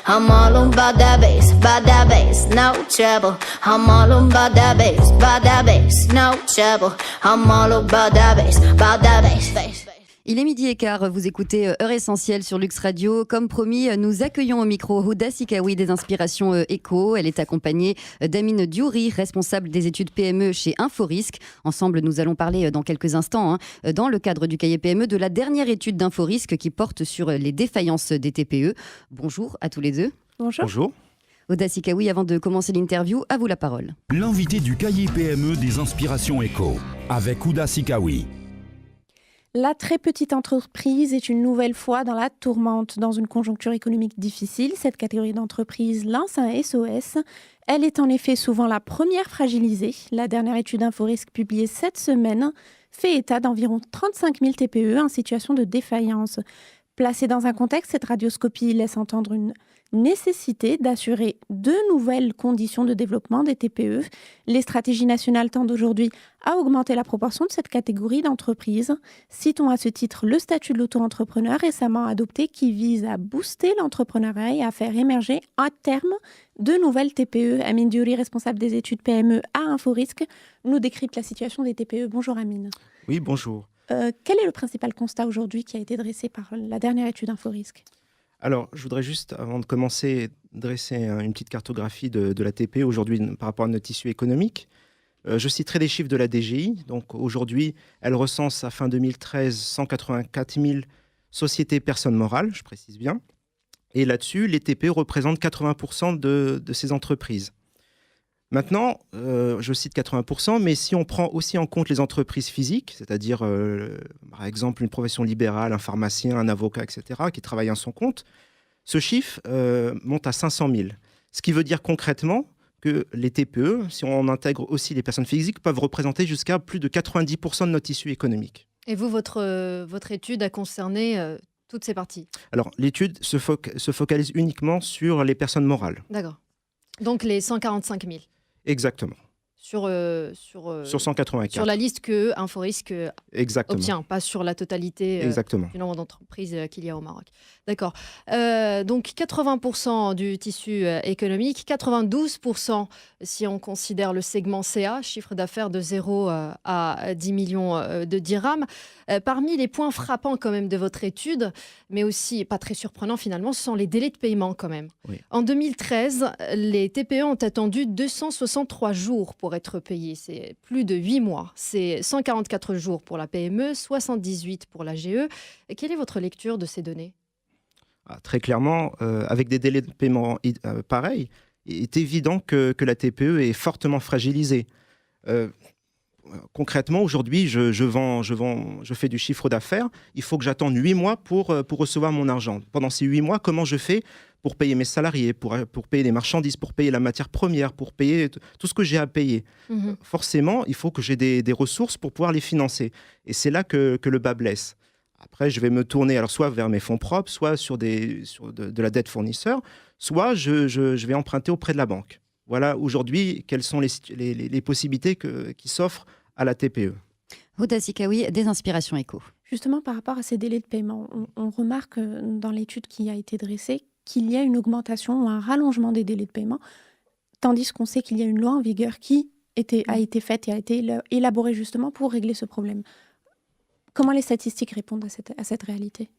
I'm all about that bass, no trouble. I'm all about that bass, no trouble. I'm all about that bass. Il est 12h15, vous écoutez Heure Essentielle sur Lux Radio. Comme promis, nous accueillons au micro Huda Sikawi des Inspirations Éco. Elle est accompagnée d'Amine Diouri, responsable des études PME chez Inforisque. Ensemble, nous allons parler dans quelques instants, dans le cadre du cahier PME, de la dernière étude d'Inforisque qui porte sur les défaillances des TPE. Bonjour à tous les deux. Bonjour. Huda Sikawi, avant de commencer l'interview, à vous la parole. L'invité du cahier PME des Inspirations Éco, avec Huda Sikawi. La très petite entreprise est une nouvelle fois dans la tourmente. Dans une conjoncture économique difficile, cette catégorie d'entreprise lance un SOS. Elle est en effet souvent la première fragilisée. La dernière étude Inforisque publiée cette semaine fait état d'environ 35 000 TPE en situation de défaillance. Placée dans un contexte, cette radioscopie laisse entendre une nécessité d'assurer de nouvelles conditions de développement des TPE. Les stratégies nationales tendent aujourd'hui à augmenter la proportion de cette catégorie d'entreprises. Citons à ce titre le statut de l'auto-entrepreneur récemment adopté qui vise à booster l'entrepreneuriat et à faire émerger à terme de nouvelles TPE. Amine Diouri, responsable des études PME à Inforisque, nous décrypte la situation des TPE. Bonjour Amine. Oui, bonjour. Quel est le principal constat aujourd'hui qui a été dressé par la dernière étude Inforisque ? Alors, je voudrais juste, avant de commencer, dresser une petite cartographie de la TPE aujourd'hui par rapport à notre tissu économique. Je citerai les chiffres de la DGI. Donc, aujourd'hui, elle recense à fin 2013 184 000 sociétés personnes morales, je précise bien. Et là-dessus, les TPE représentent 80% de ces entreprises. Maintenant, je cite 80%, mais si on prend aussi en compte les entreprises physiques, c'est-à-dire par exemple une profession libérale, un pharmacien, un avocat, etc., qui travaillent à son compte, ce chiffre monte à 500 000. Ce qui veut dire concrètement que les TPE, si on intègre aussi les personnes physiques, peuvent représenter jusqu'à plus de 90% de notre tissu économique. Et vous, votre étude a concerné toutes ces parties ? Alors, l'étude se focalise uniquement sur les personnes morales. D'accord. Donc les 145 000 ? Exactement. Sur 184. Sur la liste que Inforisque obtient, pas sur la totalité du nombre d'entreprises qu'il y a au Maroc. D'accord. Donc 80% du tissu économique, 92% si on considère le segment CA, chiffre d'affaires de 0 à 10 millions de dirhams. Parmi les points frappants quand même de votre étude, mais aussi pas très surprenant finalement, ce sont les délais de paiement quand même. Oui. En 2013, les TPE ont attendu 263 jours pour être payés. C'est plus de 8 mois. C'est 144 jours pour la PME, 78 pour la GE. Quelle est votre lecture de ces données ? Très clairement, avec des délais de paiement pareils, il est évident que la TPE est fortement fragilisée. Concrètement, aujourd'hui, je fais du chiffre d'affaires. Il faut que j'attende 8 mois pour recevoir mon argent. Pendant ces 8 mois, comment je fais pour payer mes salariés, pour payer les marchandises, pour payer la matière première, pour payer tout ce que j'ai à payer. Forcément, il faut que j'ai des ressources pour pouvoir les financer. Et c'est là que le bas blesse. Après, je vais me tourner alors soit vers mes fonds propres, soit sur de la dette fournisseur, soit je vais emprunter auprès de la banque. Voilà aujourd'hui quelles sont les possibilités qui s'offrent à la TPE. Huda Sikawi, des Inspirations Éco. Justement, par rapport à ces délais de paiement, on remarque dans l'étude qui a été dressée qu'il y a une augmentation ou un rallongement des délais de paiement, tandis qu'on sait qu'il y a une loi en vigueur qui a été faite et a été élaborée justement pour régler ce problème. Comment les statistiques répondent à cette réalité ?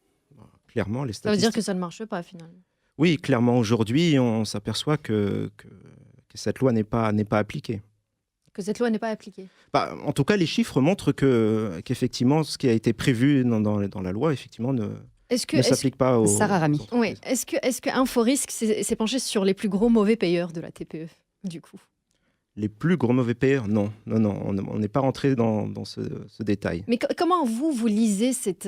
Clairement, les statistiques... Ça veut dire que ça ne marche pas finalement. Oui, clairement, aujourd'hui, on s'aperçoit que cette loi n'est pas appliquée. Que cette loi n'est pas appliquée. En tout cas, les chiffres montrent qu'effectivement, ce qui a été prévu dans la loi, effectivement, ne s'applique pas aux... Sarah Rami. Oui. Est-ce que Inforisque s'est penché sur les plus gros mauvais payeurs de la TPE, du coup ? Les plus gros mauvais payeurs, non, on n'est pas rentré dans ce détail. Mais comment vous lisez cette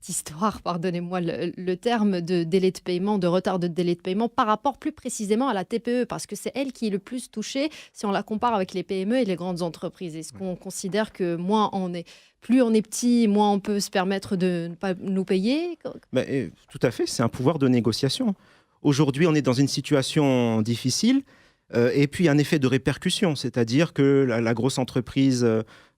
histoire, pardonnez-moi le terme, de délai de paiement, de retard de délai de paiement, par rapport plus précisément à la TPE, parce que c'est elle qui est le plus touchée si on la compare avec les PME et les grandes entreprises. Est-ce qu'on considère que plus on est petit, moins on peut se permettre de ne pas nous payer ? Tout à fait, c'est un pouvoir de négociation. Aujourd'hui, on est dans une situation difficile. Et puis un effet de répercussion, c'est-à-dire que la grosse entreprise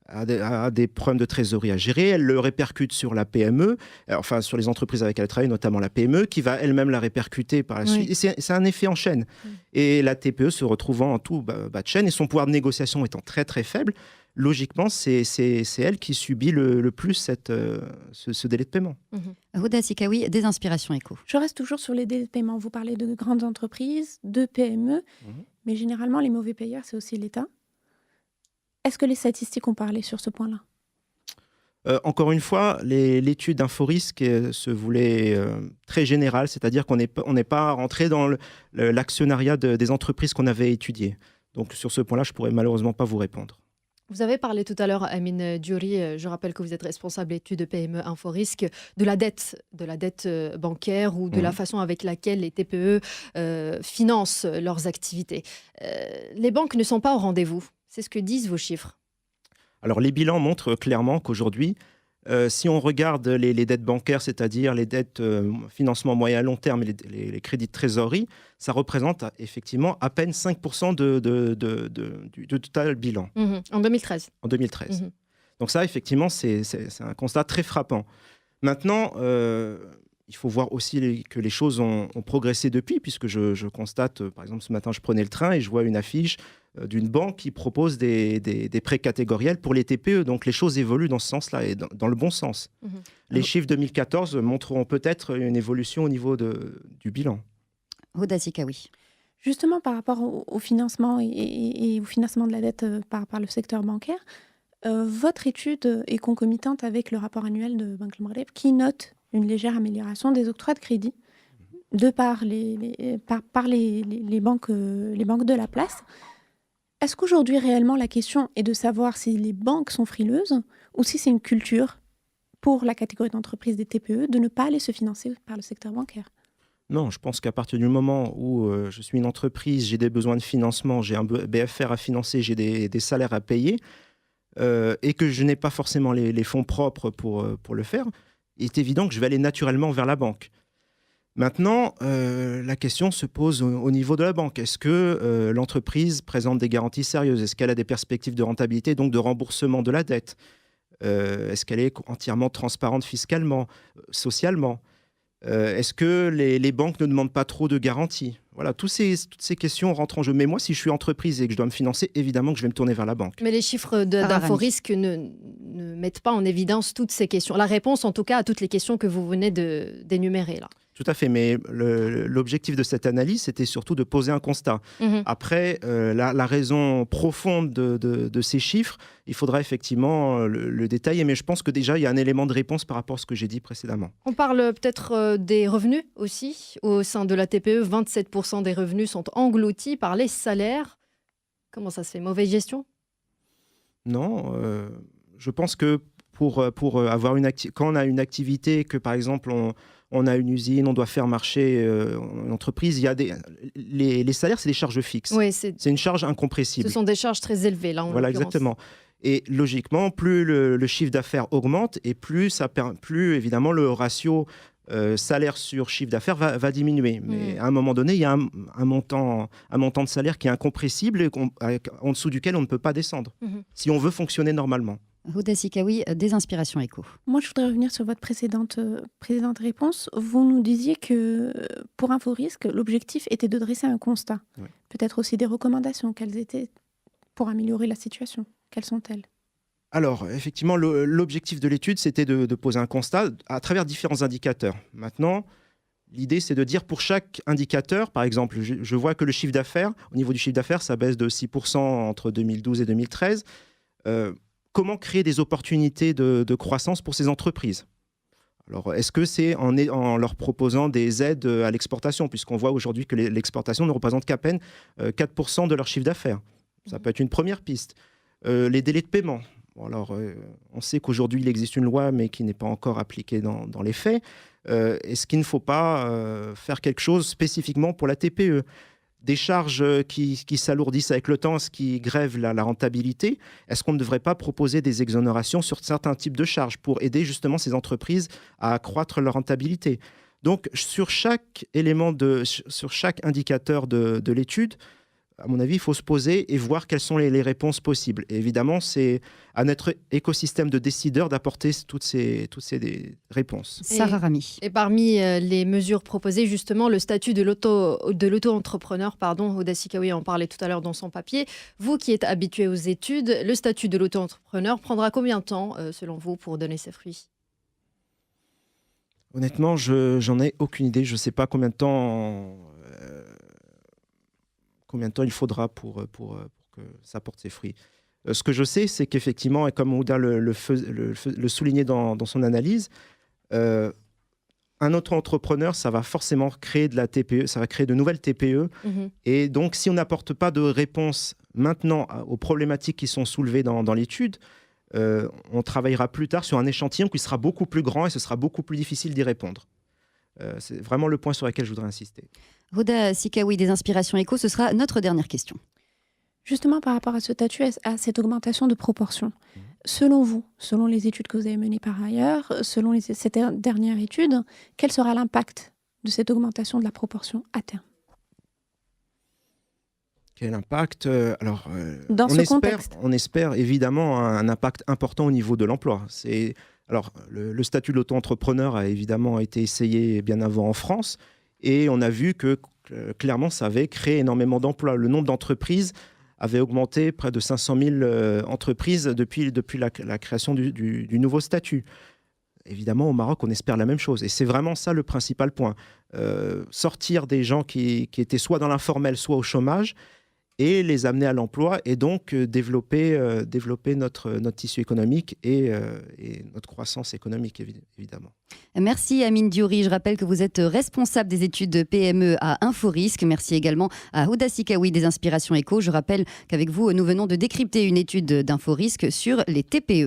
a des problèmes de trésorerie à gérer, elle le répercute sur la PME, enfin sur les entreprises avec lesquelles elle travaille, notamment la PME, qui va elle-même la répercuter par la suite. Et c'est un effet en chaîne. Et la TPE se retrouvant en tout bas de chaîne et son pouvoir de négociation étant très très faible, logiquement, c'est elle qui subit le plus ce délai de paiement. Houda Sikawi, des inspirations éco. Je reste toujours sur les délais de paiement. Vous parlez de grandes entreprises, de PME, mais généralement, les mauvais payeurs, c'est aussi l'État. Est-ce que les statistiques ont parlé sur ce point-là ? Encore une fois, l'étude d'Inforisque se voulait très générale, c'est-à-dire qu'on n'est pas rentré dans l'actionnariat des entreprises qu'on avait étudiées. Donc sur ce point-là, je ne pourrais malheureusement pas vous répondre. Vous avez parlé tout à l'heure, Amine Diouri, je rappelle que vous êtes responsable études PME Inforisque, de la dette bancaire ou de la façon avec laquelle les TPE financent leurs activités. Les banques ne sont pas au rendez-vous, c'est ce que disent vos chiffres. Alors les bilans montrent clairement qu'aujourd'hui, si on regarde les dettes bancaires, c'est-à-dire les dettes financement moyen à long terme et les crédits de trésorerie, ça représente effectivement à peine 5% du total bilan. En 2013. En 2013. Donc ça, effectivement, c'est un constat très frappant. Maintenant, il faut voir aussi que les choses ont progressé depuis, puisque je constate, par exemple, ce matin, je prenais le train et je vois une affiche d'une banque qui propose des prêts catégoriels pour les TPE. Donc les choses évoluent dans ce sens-là et dans le bon sens. Les chiffres 2014 montreront peut-être une évolution au niveau du bilan. Houda Sikawi. Justement, par rapport au financement et au financement de la dette par le secteur bancaire, votre étude est concomitante avec le rapport annuel de Banque El Maghreb qui note une légère amélioration des octrois de crédit de par les banques de la place. Est-ce qu'aujourd'hui, réellement, la question est de savoir si les banques sont frileuses ou si c'est une culture pour la catégorie d'entreprises des TPE de ne pas aller se financer par le secteur bancaire ? Non, je pense qu'à partir du moment où je suis une entreprise, j'ai des besoins de financement, j'ai un BFR à financer, j'ai des salaires à payer et que je n'ai pas forcément les fonds propres pour le faire, il est évident que je vais aller naturellement vers la banque. Maintenant, la question se pose au niveau de la banque. Est-ce que l'entreprise présente des garanties sérieuses ? Est-ce qu'elle a des perspectives de rentabilité, donc de remboursement de la dette ? Est-ce qu'elle est entièrement transparente fiscalement, socialement ? Est-ce que les banques ne demandent pas trop de garanties ? Voilà, toutes ces questions rentrent en jeu. Mais moi, si je suis entreprise et que je dois me financer, évidemment que je vais me tourner vers la banque. Mais les chiffres d'Inforisque ne mettent pas en évidence toutes ces questions. La réponse, en tout cas, à toutes les questions que vous venez d'énumérer là. Tout à fait, mais l'objectif de cette analyse, c'était surtout de poser un constat. Après, la raison profonde de ces chiffres, il faudra effectivement le détailler, mais je pense que déjà, il y a un élément de réponse par rapport à ce que j'ai dit précédemment. On parle peut-être des revenus aussi. Au sein de la TPE, 27% des revenus sont engloutis par les salaires. Comment ça se fait ? Mauvaise gestion ? Non, je pense que pour avoir quand on a une activité, que par exemple on a une usine, on doit faire marcher une entreprise, il y a les salaires, c'est des charges fixes. Oui, c'est une charge incompressible. Ce sont des charges très élevées, là, en Voilà, exactement. Et logiquement, plus le chiffre d'affaires augmente et plus évidemment le ratio salaire sur chiffre d'affaires va diminuer. Mais à un moment donné, il y a un montant de salaire qui est incompressible et en dessous duquel on ne peut pas descendre si on veut fonctionner normalement. Houda Sikawi, des inspirations éco. Moi, je voudrais revenir sur votre précédente réponse. Vous nous disiez que pour Inforisque, l'objectif était de dresser un constat. Oui. Peut-être aussi des recommandations. Quelles étaient pour améliorer la situation ? Quelles sont-elles ? Alors, effectivement, l'objectif de l'étude, c'était de poser un constat à travers différents indicateurs. Maintenant, l'idée, c'est de dire pour chaque indicateur, par exemple, je vois que le chiffre d'affaires, au niveau du chiffre d'affaires, ça baisse de 6% entre 2012 et 2013. Comment créer des opportunités de croissance pour ces entreprises ? Alors, est-ce que c'est en leur proposant des aides à l'exportation, puisqu'on voit aujourd'hui que l'exportation ne représente qu'à peine 4% de leur chiffre d'affaires ? Ça peut être une première piste. Les délais de paiement. Bon, alors, on sait qu'aujourd'hui, il existe une loi, mais qui n'est pas encore appliquée dans les faits. Est-ce qu'il ne faut pas faire quelque chose spécifiquement pour la TPE ? Des charges qui s'alourdissent avec le temps, ce qui grève la rentabilité. Est-ce qu'on ne devrait pas proposer des exonérations sur certains types de charges pour aider justement ces entreprises à accroître leur rentabilité ? Donc, sur chaque indicateur de l'étude, à mon avis, il faut se poser et voir quelles sont les réponses possibles. Et évidemment, c'est à notre écosystème de décideurs d'apporter toutes ces réponses. Sarah Rami. Et parmi les mesures proposées, justement, le statut de l'auto-entrepreneur, Huda Sikawi en parlait tout à l'heure dans son papier. Vous qui êtes habitué aux études, le statut de l'auto-entrepreneur prendra combien de temps, selon vous, pour donner ses fruits ? Honnêtement, j'en ai aucune idée. Je ne sais pas combien de temps il faudra pour que ça porte ses fruits. Ce que je sais, c'est qu'effectivement, et comme Ouda le soulignait dans son analyse, un auto-entrepreneur, ça va forcément créer de la TPE, ça va créer de nouvelles TPE. Et donc, si on n'apporte pas de réponse maintenant aux problématiques qui sont soulevées dans l'étude, on travaillera plus tard sur un échantillon qui sera beaucoup plus grand et ce sera beaucoup plus difficile d'y répondre. C'est vraiment le point sur lequel je voudrais insister. Huda Sikawi des Inspirations Éco, ce sera notre dernière question. Justement, par rapport à ce statut, à cette augmentation de proportion, selon vous, selon les études que vous avez menées par ailleurs, selon cette dernière étude, quel sera l'impact de cette augmentation de la proportion à terme ? Quel impact dans ce contexte, on espère évidemment un impact important au niveau de l'emploi. Le statut de l'auto-entrepreneur a évidemment été essayé bien avant en France et on a vu que clairement ça avait créé énormément d'emplois. Le nombre d'entreprises avait augmenté près de 500 000 entreprises depuis la création du nouveau statut. Évidemment, au Maroc, on espère la même chose. Et c'est vraiment ça le principal point. Sortir des gens qui étaient soit dans l'informel, soit au chômage, et les amener à l'emploi et donc développer notre tissu économique et notre croissance économique, évidemment. Merci Amine Diouri. Je rappelle que vous êtes responsable des études PME à Inforisque. Merci également à Huda Sikawi des Inspirations Éco. Je rappelle qu'avec vous, nous venons de décrypter une étude d'Inforisque sur les TPE.